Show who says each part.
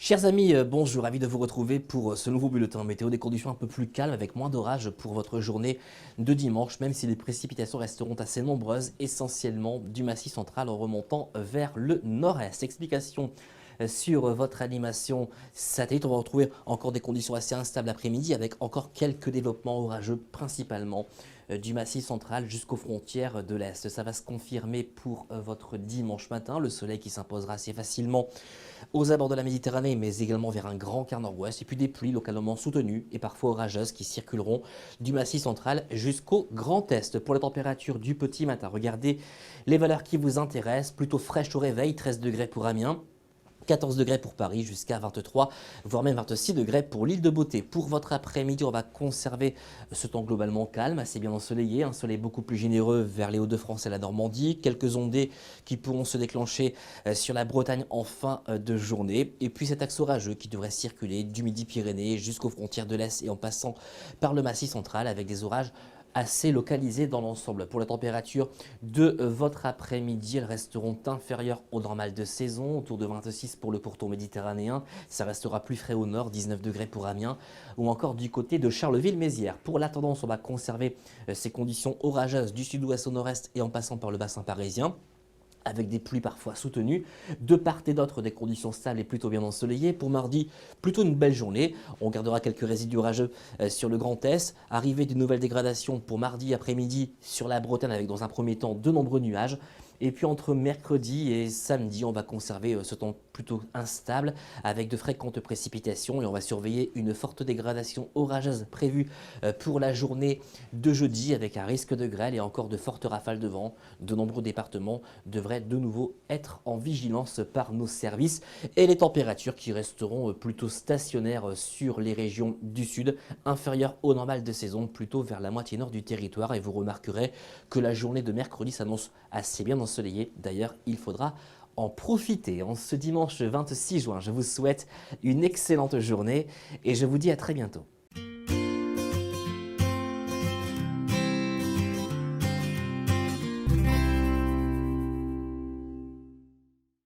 Speaker 1: Chers amis, bonjour, ravi de vous retrouver pour ce nouveau bulletin météo, des conditions un peu plus calmes avec moins d'orage pour votre journée de dimanche, même si les précipitations resteront assez nombreuses, essentiellement du Massif central en remontant vers le nord-est. Explication sur votre animation satellite, on va retrouver encore des conditions assez instables l'après-midi avec encore quelques développements orageux, principalement du Massif central jusqu'aux frontières de l'Est. Ça va se confirmer pour votre dimanche matin, le soleil qui s'imposera assez facilement aux abords de la Méditerranée, mais également vers un grand quart nord-ouest, et puis des pluies localement soutenues et parfois orageuses qui circuleront du Massif central jusqu'au Grand Est. Pour la température du petit matin, regardez les valeurs qui vous intéressent, plutôt fraîches au réveil, 13 degrés pour Amiens, 14 degrés pour Paris jusqu'à 23, voire même 26 degrés pour l'île de Beauté. Pour votre après-midi, on va conserver ce temps globalement calme, assez bien ensoleillé, un soleil beaucoup plus généreux vers les Hauts-de-France et la Normandie, quelques ondées qui pourront se déclencher sur la Bretagne en fin de journée, et puis cet axe orageux qui devrait circuler du Midi-Pyrénées jusqu'aux frontières de l'Est et en passant par le Massif central avec des orages assez localisées dans l'ensemble. Pour la température de votre après-midi, elles resteront inférieures au normal de saison, autour de 26 pour le pourtour méditerranéen. Ça restera plus frais au nord, 19 degrés pour Amiens, ou encore du côté de Charleville-Mézières. Pour la tendance, on va conserver ces conditions orageuses du sud-ouest au nord-est et en passant par le bassin parisien, avec des pluies parfois soutenues. De part et d'autre, des conditions stables et plutôt bien ensoleillées. Pour mardi, plutôt une belle journée. On gardera quelques résidus orageux sur le Grand Est. Arrivée d'une nouvelle dégradation pour mardi après-midi sur la Bretagne avec dans un premier temps de nombreux nuages. Et puis entre mercredi et samedi, on va conserver ce temps plutôt instable avec de fréquentes précipitations et on va surveiller une forte dégradation orageuse prévue pour la journée de jeudi avec un risque de grêle et encore de fortes rafales de vent. De nombreux départements devraient de nouveau être en vigilance par nos services et les températures qui resteront plutôt stationnaires sur les régions du sud, inférieures au normal de saison, plutôt vers la moitié nord du territoire. Et vous remarquerez que la journée de mercredi s'annonce assez bien ensoleillée. D'ailleurs, il faudra en profiter. En ce dimanche 26 juin, je vous souhaite une excellente journée et je vous dis à très bientôt.